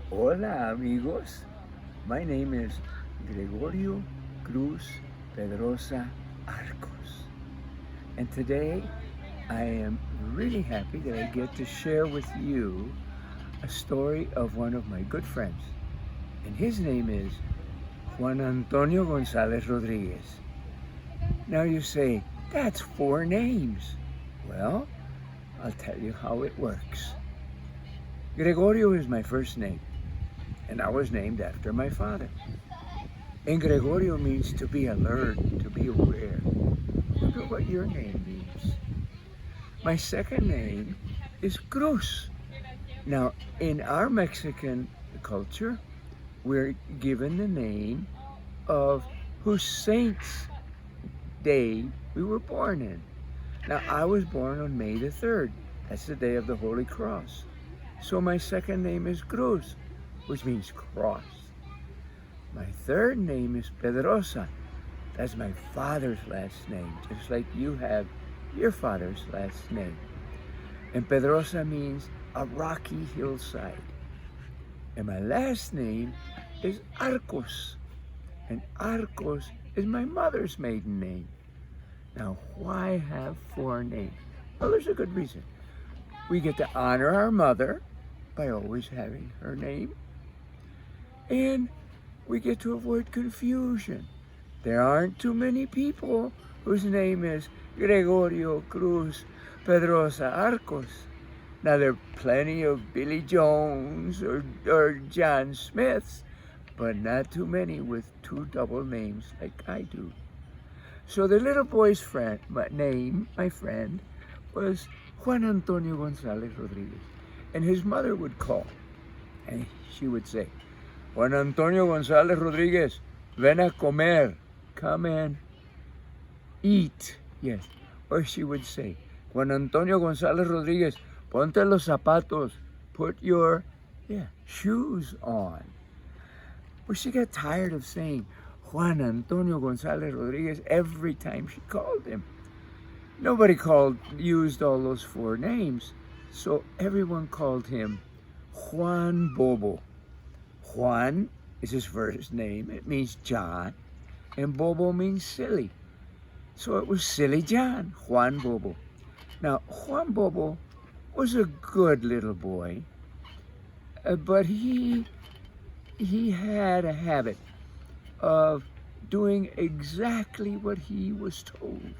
Hola amigos, my name is Gregorio Cruz Pedroza Arcos, and today I am really happy that I get to share with you a story of one of my good friends, and his name is Juan Antonio Gonzalez Rodriguez. Now you say, that's 4 names. Well, I'll tell you how it works. Gregorio is my first name, and I was named after my father. And Gregorio means to be alert, to be aware. Look at what your name means. My second name is Cruz. Now, in our Mexican culture, we're given the name of whose saint's day we were born in. Now, I was born on May the 3rd. That's the day of the Holy Cross. So my second name is Cruz, which means cross. My third name is Pedroza. That's my father's last name, just like you have your father's last name. And Pedroza means a rocky hillside. And my last name is Arcos. And Arcos is my mother's maiden name. Now, why have 4 names? Well, there's a good reason. We get to honor our mother by always having her name. And we get to avoid confusion. There aren't too many people whose name is Gregorio Cruz Pedroza Arcos. Now, there are plenty of Billy Jones or John Smiths, but not too many with 2 double names like I do. So the little boy's my friend, was Juan Antonio Gonzalez Rodriguez. And his mother would call, and she would say, Juan Antonio Gonzalez Rodriguez, ven a comer, come and eat. Yes. Or she would say, Juan Antonio Gonzalez Rodriguez, ponte los zapatos, put your shoes on. But she got tired of saying Juan Antonio Gonzalez Rodriguez every time she called him. Nobody used all those 4 names, so everyone called him Juan Bobo. Juan is his first name, it means John, and Bobo means silly. So it was Silly John, Juan Bobo. Now, Juan Bobo was a good little boy, but he had a habit of doing exactly what he was told.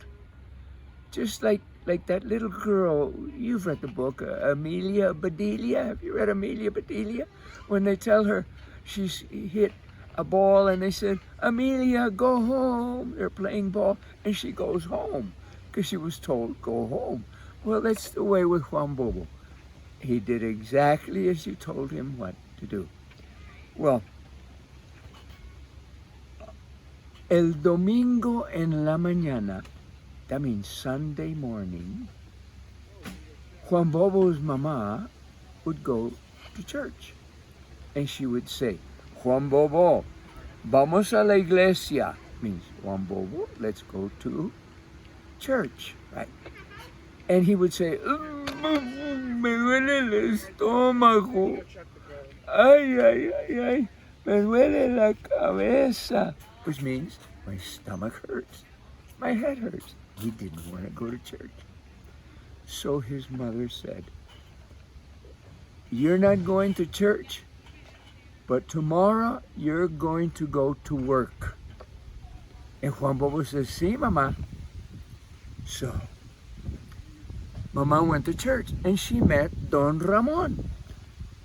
Just like that little girl, you've read the book, Amelia Bedelia. Have you read Amelia Bedelia? When they tell her she's hit a ball and they said, Amelia, go home. They're playing ball and she goes home because she was told, go home. Well, that's the way with Juan Bobo. He did exactly as you told him what to do. Well, el domingo en la mañana, that means Sunday morning, Juan Bobo's mama would go to church. And she would say, Juan Bobo, vamos a la iglesia. Means, Juan Bobo, let's go to church, right? And he would say, me duele el estómago. Ay, ay, ay, ay, me duele la cabeza. Which means, my stomach hurts, my head hurts. He didn't want to go to church. So his mother said, you're not going to church, but tomorrow you're going to go to work. And Juan Bobo says, sí, Mama. So, Mama went to church and she met Don Ramon.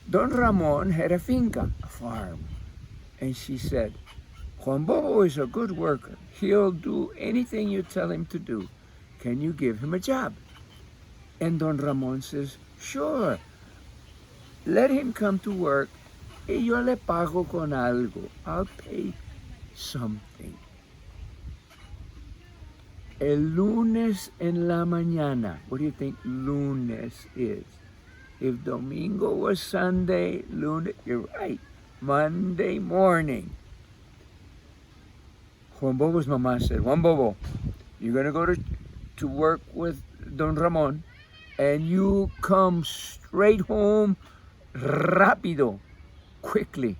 Don Ramon had a finca, a farm. And she said, Juan Bobo is a good worker. He'll do anything you tell him to do. Can you give him a job? And Don Ramon says, sure. Let him come to work y yo le pago con algo. I'll pay something. El lunes en la mañana. What do you think lunes is? If domingo was Sunday, lunes, you're right. Monday morning. Juan Bobo's mama said, Juan Bobo, you're going to go to work with Don Ramon, and you come straight home rapido. quickly.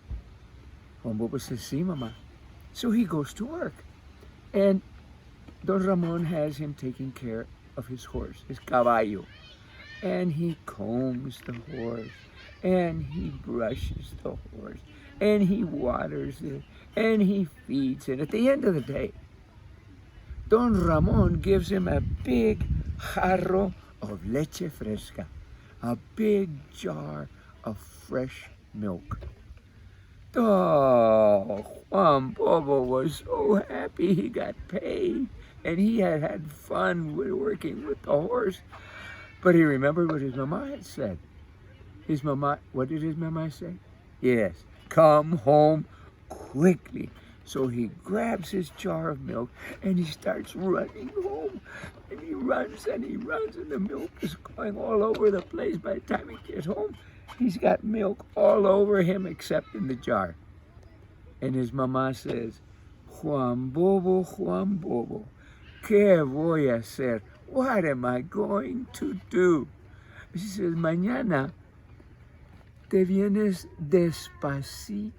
Juan Bobo says, sí, Mama. So he goes to work. And Don Ramon has him taking care of his horse, his caballo. And he combs the horse, and he brushes the horse, and he waters it, and he feeds it. At the end of the day, Don Ramon gives him a big jarro of leche fresca, a big jar of fresh milk. Oh, Juan Bobo was so happy he got paid, and he had had fun with working with the horse. But he remembered what his mama had said. What did his mama say? Yes, come home quickly. So he grabs his jar of milk and he starts running home. And he runs, and the milk is going all over the place. By the time he gets home, he's got milk all over him except in the jar. And his mama says, Juan Bobo, ¿qué voy a hacer? What am I going to do? She says, mañana te vienes despacito.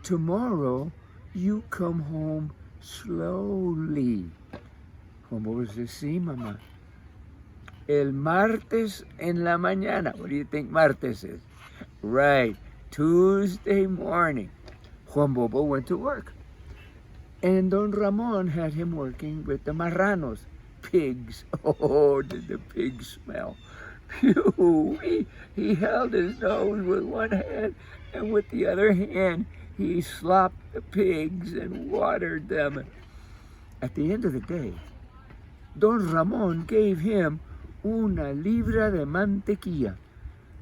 Tomorrow you come home slowly. Juan Bobo says, sí, mamá. El martes en la mañana. What do you think martes is? Right, Tuesday morning. Juan Bobo went to work. And Don Ramon had him working with the marranos, pigs. Oh, did the pigs smell. Phew. He held his nose with one hand, and with the other hand, he slopped the pigs and watered them. At the end of the day, Don Ramon gave him una libra de mantequilla,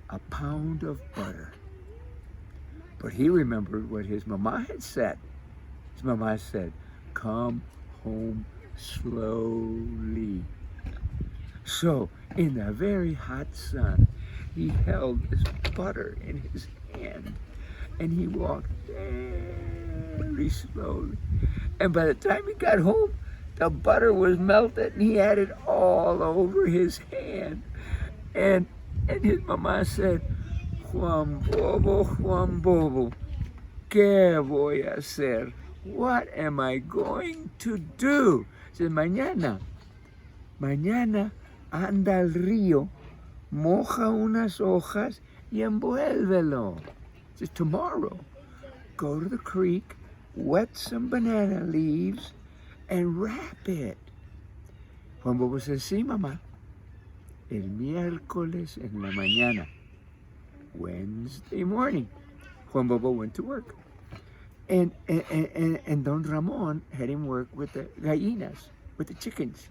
a pound of butter. But he remembered what his mama had said. His mama said, come home slowly. So, in the very hot sun, he held this butter in his hand, and he walked very slowly. And by the time he got home, the butter was melted, and he had it all over his hand. And his mama said, Juan Bobo, ¿qué voy a hacer? What am I going to do? Says, mañana anda al río, moja unas hojas y envuélvelo. Says, tomorrow, go to the creek, wet some banana leaves, and wrap it. Juan Bobo says, sí, mamá. El miércoles en la mañana, Wednesday morning, Juan Bobo went to work. And Don Ramon had him work with the gallinas, with the chickens.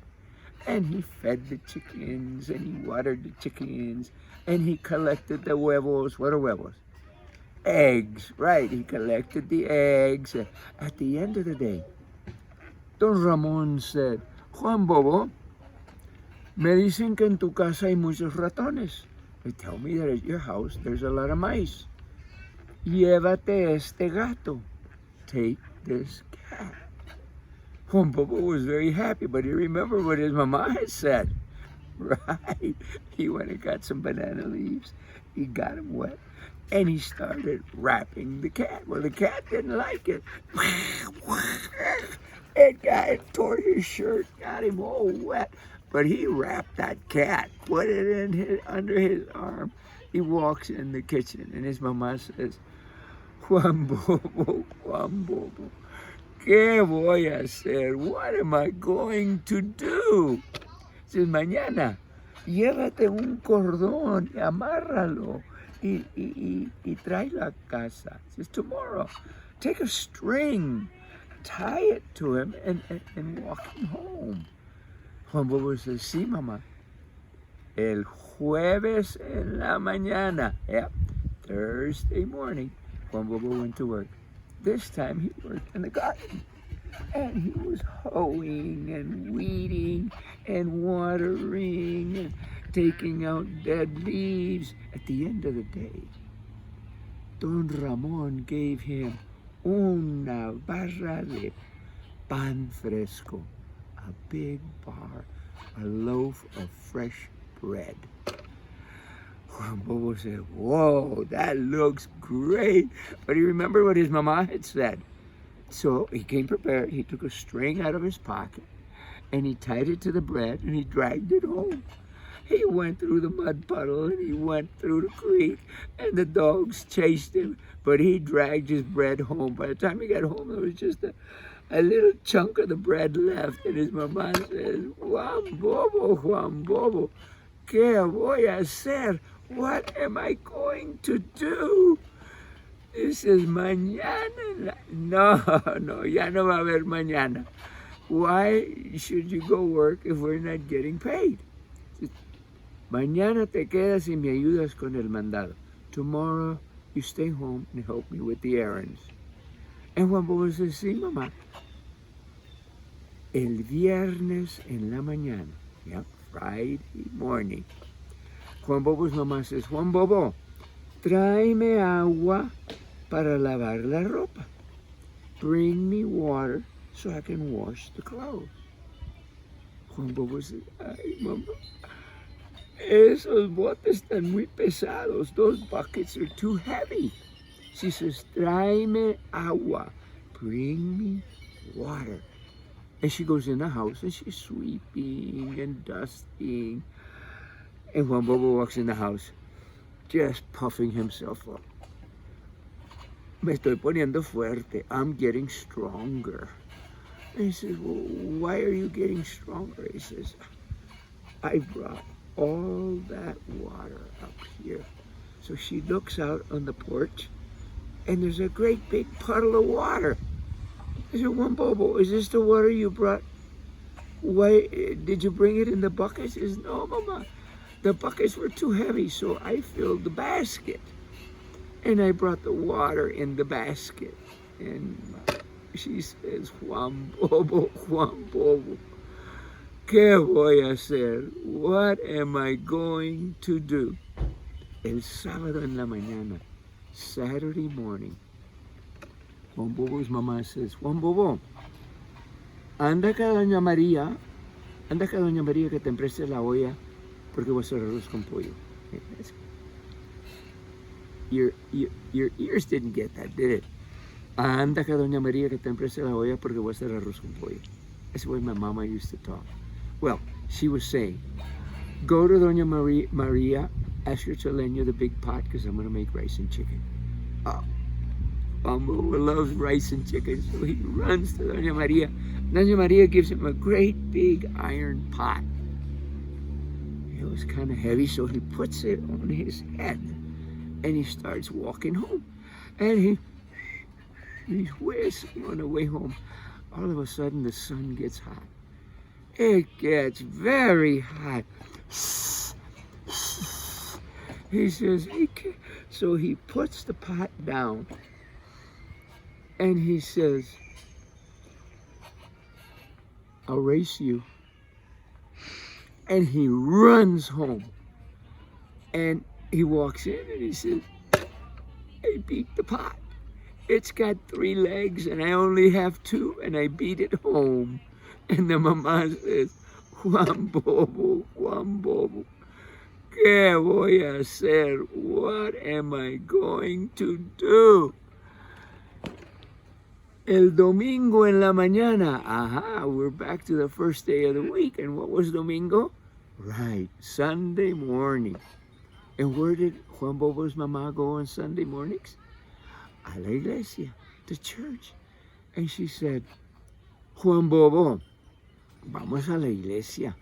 And he fed the chickens, and he watered the chickens, and he collected the huevos. What are huevos? Eggs, right. He collected the eggs. At the end of the day, Don Ramon said, Juan Bobo, me dicen que en tu casa hay muchos ratones. They tell me that at your house there's a lot of mice. Llévate este gato. Take this cat. Juan Bobo was very happy, but he remembered what his mama had said. Right. He went and got some banana leaves. He got them wet, and he started wrapping the cat. Well, the cat didn't like it. It tore his shirt, got him all wet. But he wrapped that cat, put it under his arm. He walks in the kitchen, and his mama says, Juan Bobo, ¿qué voy a hacer? What am I going to do? Says, mañana, llévate un cordón, amárralo, y tráelo a casa. Says, tomorrow, take a string, tie it to him, and walk him home. Juan Bobo says, sí, mamá. El jueves en la mañana, yep, Thursday morning, Juan Bobo went to work. This time he worked in the garden. And he was hoeing and weeding and watering and taking out dead leaves. At the end of the day, Don Ramon gave him una barra de pan fresco, a big bar, a loaf of fresh bread. Juan Bobo said, whoa, that looks great. But he remembered what his mama had said. So he came prepared. He took a string out of his pocket and he tied it to the bread and he dragged it home. He went through the mud puddle and he went through the creek and the dogs chased him, but he dragged his bread home. By the time he got home, there was just a little chunk of the bread left, and his mama says, Juan Bobo, ¿qué voy a hacer? What am I going to do? He says, mañana. No, ya no va a haber mañana. Why should you go work if we're not getting paid? Mañana te quedas y me ayudas con el mandado. Tomorrow you stay home and help me with the errands. And Juan Bobo says, sí, mamá. El viernes en la mañana, Friday morning, Juan Bobo's mamá says, Juan Bobo, tráeme agua para lavar la ropa. Bring me water so I can wash the clothes. Juan Bobo says, ay, mamá, esos botes están muy pesados. Those buckets are too heavy. She says, tráeme agua. Bring me water. And she goes in the house and she's sweeping and dusting. And Juan Bobo walks in the house, just puffing himself up. Me estoy poniendo fuerte. I'm getting stronger. And he says, well, why are you getting stronger? He says, I brought all that water up here. So she looks out on the porch and there's a great big puddle of water. I said, Juan Bobo, is this the water you brought? Why, did you bring it in the bucket? He says, no, Mama, the buckets were too heavy, so I filled the basket. And I brought the water in the basket. And she says, Juan Bobo, ¿qué voy a hacer? What am I going to do? El sábado en la mañana, Saturday morning, Juan Bobo's mamá says, Juan Bobo, anda que doña María que te empreste la olla porque voy a hacer arroz con pollo. Your ears didn't get that, did it? Anda que doña María que te empreste la olla porque voy a hacer arroz con pollo. That's the way my mama used to talk. Well, she was saying, go to doña Maria, ask her to lend you the big pot because I'm going to make rice and chicken. Oh, Juan Bobo loves rice and chicken, so he runs to doña Maria. Doña Maria gives him a great big iron pot. It was kind of heavy, so he puts it on his head and he starts walking home. And he's whistling on the way home. All of a sudden, the sun gets hot. It gets very hot. He says, so he puts the pot down and he says, I'll race you. And he runs home. And he walks in and he says, I beat the pot. It's got 3 legs and I only have 2 and I beat it home. And the mamá says, Juan Bobo, ¿qué voy a hacer? What am I going to do? El domingo en la mañana. Aha, we're back to the first day of the week. And what was domingo? Right, Sunday morning. And where did Juan Bobo's mamá go on Sunday mornings? A la iglesia, to church. And she said, Juan Bobo, vamos a la iglesia.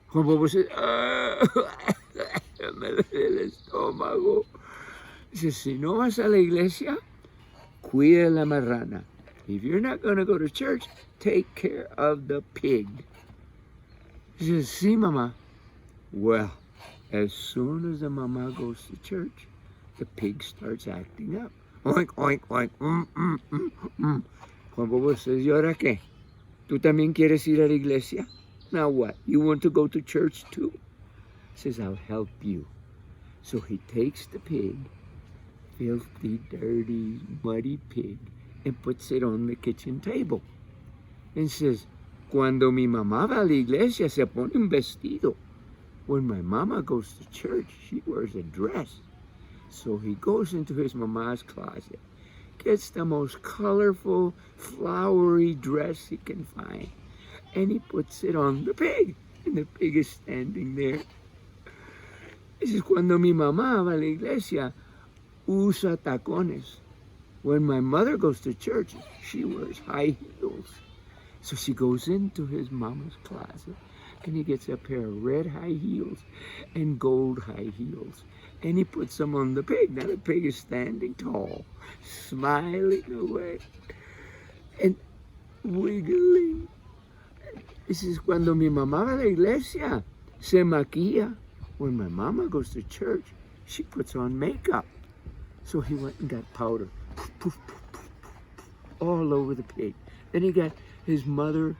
Juan Bobo said, me duele el estómago. Dice, si no vas a la iglesia, cuida la marrana. If you're not going to go to church, take care of the pig. He says, sí, mamá. Well, as soon as the mamá goes to church, the pig starts acting up. Oink, oink, oink. Juan Bobo says, ¿y ahora qué? ¿Tú también quieres ir a la iglesia? Now what? You want to go to church too? He says, I'll help you. So he takes the pig, filthy, dirty, muddy pig, and puts it on the kitchen table. And says, cuando mi mamá va a la iglesia se pone un vestido. when my mama goes to church, she wears a dress. So he goes into his mama's closet, gets the most colorful, flowery dress he can find, and he puts it on the pig. And the pig is standing there. This is cuando mi mamá va a la iglesia, usa tacones. When my mother goes to church, she wears high heels. So she goes into his mama's closet, and he gets a pair of red high heels and gold high heels. And he puts them on the pig. Now the pig is standing tall, smiling away, and wiggling. This is cuando mi mamá va a la iglesia, se maquilla. When my mama goes to church, she puts on makeup. So he went and got powder, poof, poof, poof, poof, poof, all over the pig. Then he got his mother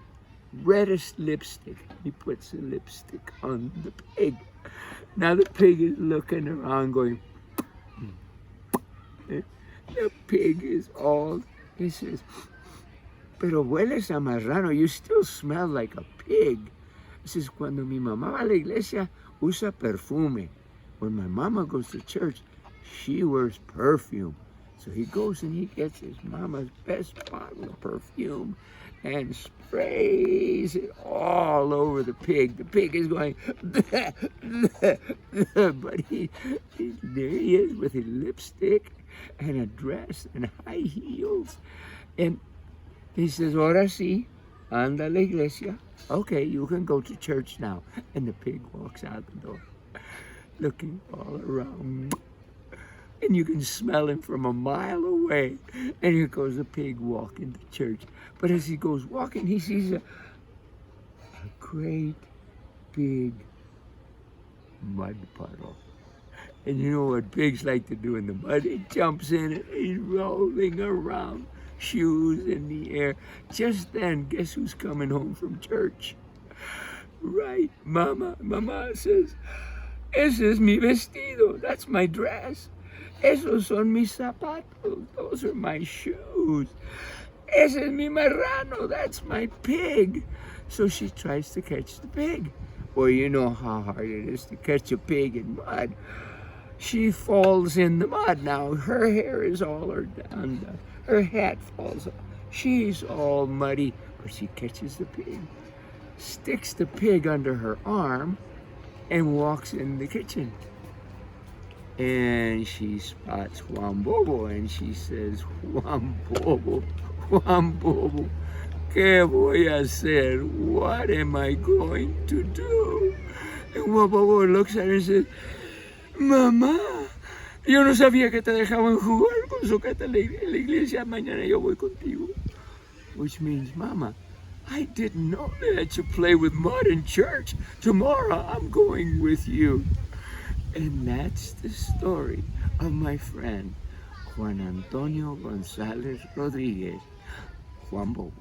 reddest lipstick. He puts the lipstick on the pig. Now the pig is looking around going, the pig is all, he says, pero hueles a marrano, you still smell like a pig. This is cuando mi mamá va a la iglesia, usa perfume. When my mama goes to church, she wears perfume. So he goes and he gets his mama's best bottle of perfume and sprays it all over the pig. The pig is going, bleh, bleh, bleh. But there he is with his lipstick and a dress and high heels. And he says, ahora sí, anda a la iglesia. Okay, you can go to church now. And the pig walks out the door, looking all around. And you can smell him from a mile away. And here goes the pig walking to church. But as he goes walking, he sees a great big mud puddle. And you know what pigs like to do in the mud? He jumps in and he's rolling around, shoes in the air. Just then, guess who's coming home from church? Right, Mama. Mama says, ese es mi vestido. That's my dress. Esos son mis zapatos. Those are my shoes. Ese es mi marrano. That's my pig. So she tries to catch the pig. Well, you know how hard it is to catch a pig in mud. She falls in the mud. Now, her hair is all down. Her hat falls off. She's all muddy, but she catches the pig, sticks the pig under her arm, and walks in the kitchen. And she spots Juan Bobo, and she says, Juan Bobo, ¿qué voy a hacer? What am I going to do? And Juan Bobo looks at her and says, Mamá, yo no sabía que te dejaban jugar con socata en la iglesia. Mañana yo voy contigo. Which means, Mama, I didn't know that you play with mud in church. Tomorrow I'm going with you. And that's the story of my friend, Juan Antonio González Rodríguez, Juan Bobo.